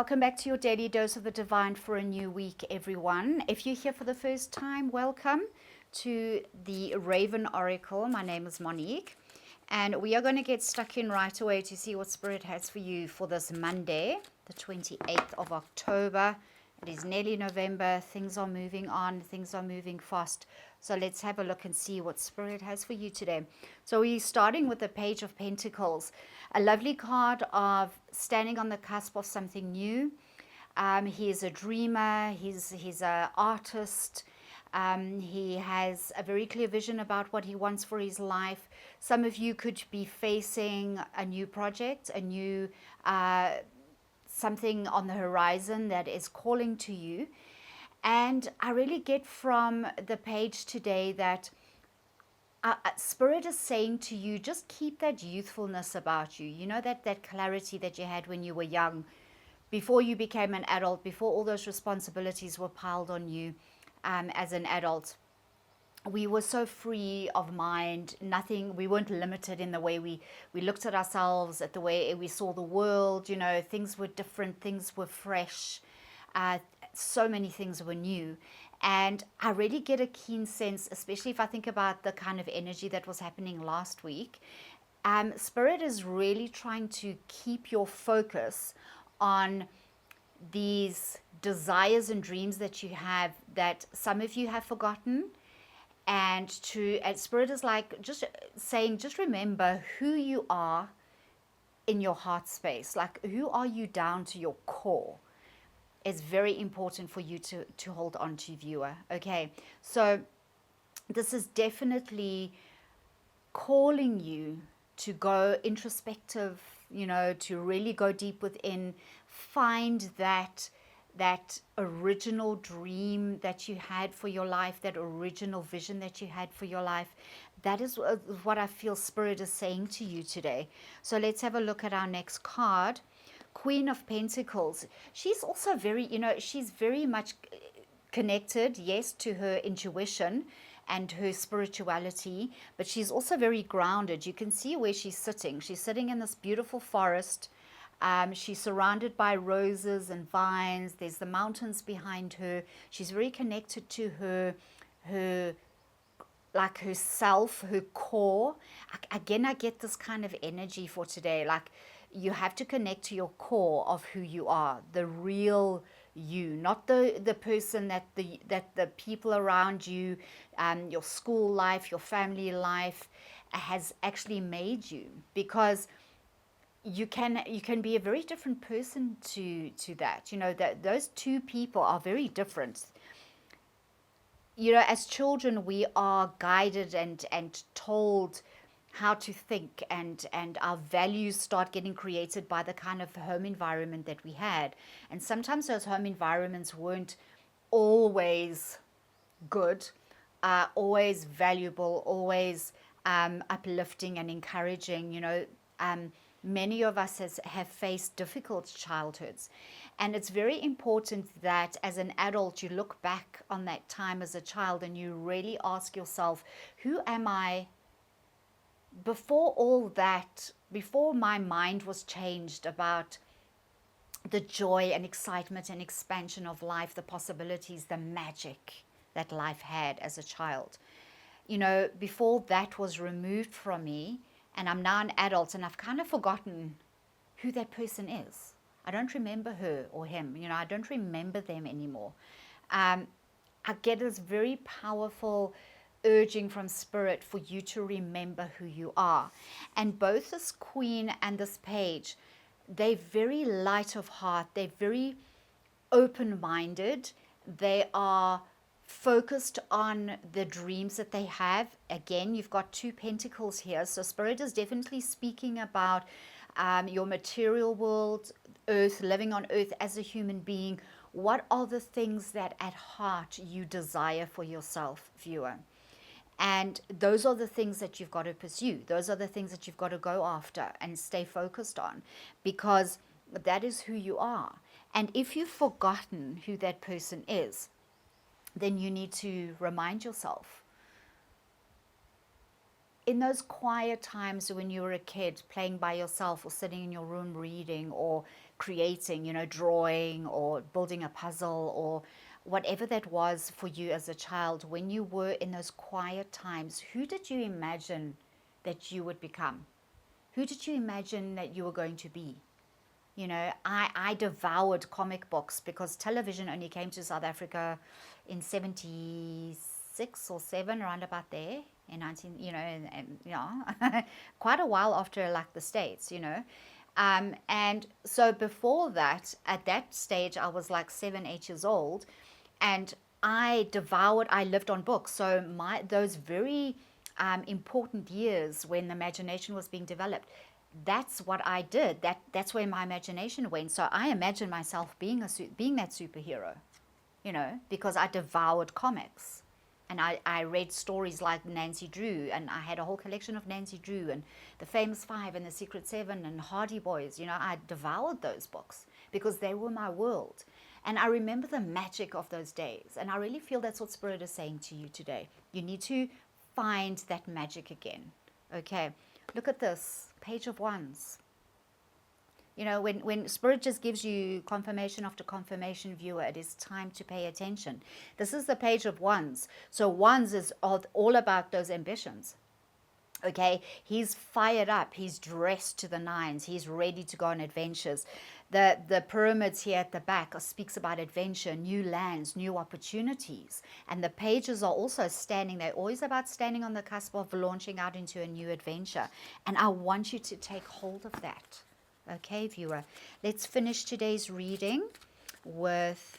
Welcome back to your daily dose of the divine for a new week, everyone. If you're here for the first time, welcome to the Raven Oracle. My name is Monique, and we are going to get stuck in right away to see what Spirit has for you for this Monday, the 28th of October. It is nearly November. Things are moving on. Things are moving fast. So let's have a look and see what Spirit has for you today. So we're starting with the Page of Pentacles, a lovely card of standing on the cusp of something new. He is a dreamer. He's an artist. He has a very clear vision about what he wants for his life. Some of you could be facing a new project, a new something on the horizon that is calling to you. And I really get from the page today that Spirit is saying to you, just keep that youthfulness about you. You know, that clarity that you had when you were young, before you became an adult, before all those responsibilities were piled on you as an adult. We were so free of mind, nothing, we weren't limited in the way we looked at ourselves, at the way we saw the world. You know, things were different, things were fresh, so many things were new. And I really get a keen sense, especially if I think about the kind of energy that was happening last week. Spirit is really trying to keep your focus on these desires and dreams that you have, that some of you have forgotten. And Spirit is like just saying, just remember who you are in your heart space. Like, who are you down to your core? It's very important for you to hold on to, viewer. Okay, so this is definitely calling you to go introspective, you know, to really go deep within, find that original dream that you had for your life, that original vision that you had for your life. That is what I feel Spirit is saying to you today. So let's have a look at our next card. Queen of Pentacles. She's also very, you know, she's very much connected, yes, to her intuition and her spirituality, but she's also very grounded. You can see where she's sitting. She's sitting in this beautiful forest. She's surrounded by roses and vines. There's the mountains behind her. She's very connected to her like herself, her core. Again, I get this kind of energy for today. Like, you have to connect to your core of who you are, the real you, not the person that the people around you, your school life, your family life has actually made you. Because you can be a very different person to that. You know, that those two people are very different. You know, as children, we are guided and told how to think, and our values start getting created by the kind of home environment that we had. And sometimes those home environments weren't always good, always valuable, always uplifting and encouraging. You know, many of us have faced difficult childhoods. And it's very important that as an adult, you look back on that time as a child and you really ask yourself, who am I before all that, before my mind was changed about the joy and excitement and expansion of life, the possibilities, the magic that life had as a child. You know, before that was removed from me, and I'm now an adult, and I've kind of forgotten who that person is. I don't remember her or him. You know, I don't remember them anymore. I get this very powerful urging from Spirit for you to remember who you are. And both this Queen and this Page, they're very light of heart. They're very open-minded. They are focused on the dreams that they have. Again, you've got two pentacles here. So Spirit is definitely speaking about your material world, earth, living on earth as a human being. What are the things that at heart you desire for yourself, viewer? And those are the things that you've got to pursue. Those are the things that you've got to go after and stay focused on, because that is who you are. And if you've forgotten who that person is, then you need to remind yourself. In those quiet times when you were a kid, playing by yourself or sitting in your room reading or creating, drawing or building a puzzle or whatever that was for you as a child, when you were in those quiet times, who did you imagine that you would become? Who did you imagine that you were going to be? I devoured comic books because television only came to South Africa in 76 or 7, around about there, in 19, quite a while after like the States. And so before that, at that stage, I was like 7, 8 years old, and I lived on books. So those very important years when the imagination was being developed, that's what I did. That's where my imagination went. So I imagined myself being that superhero, because I devoured comics. And I read stories like Nancy Drew, and I had a whole collection of Nancy Drew and the Famous Five and the Secret Seven and Hardy Boys. I devoured those books because they were my world. And I remember the magic of those days. And I really feel that's what Spirit is saying to you today. You need to find that magic again. Okay, look at this, Page of Wands. When Spirit just gives you confirmation after confirmation, viewer, it is time to pay attention. This is the Page of Wands. So Wands is all about those ambitions. Okay, he's fired up, he's dressed to the nines, he's ready to go on adventures. The pyramids here at the back speaks about adventure, new lands, new opportunities. And the pages are also they're always about standing on the cusp of launching out into a new adventure. And I want you to take hold of that. Okay, viewer, let's finish today's reading with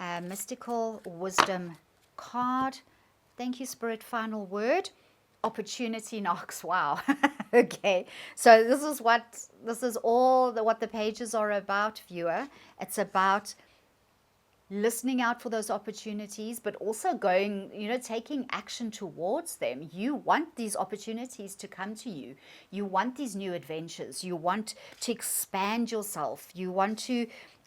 a Mystical Wisdom card. Thank you, Spirit. Final word. Opportunity knocks. Wow. Okay, so this is all what the pages are about, viewer. It's about listening out for those opportunities, but also going, taking action towards them. You want these opportunities to come to you. You want these new adventures. You want to expand yourself.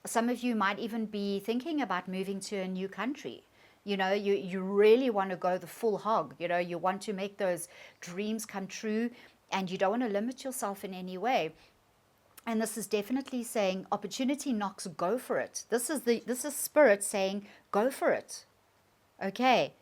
Some of you might even be thinking about moving to a new country. You really want to go the full hog. You want to make those dreams come true, and you don't want to limit yourself in any way. And this is definitely saying opportunity knocks, go for it. This is Spirit saying go for it. Okay.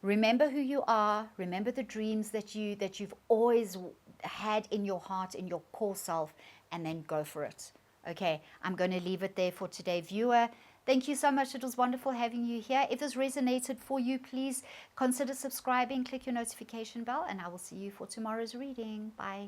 Remember who you are. Remember the dreams that you've always had in your heart, in your core self, and then go for it. Okay, I'm going to leave it there for today, viewer. Thank you so much. It was wonderful having you here. If this resonated for you, please consider subscribing, click your notification bell, and I will see you for tomorrow's reading. Bye.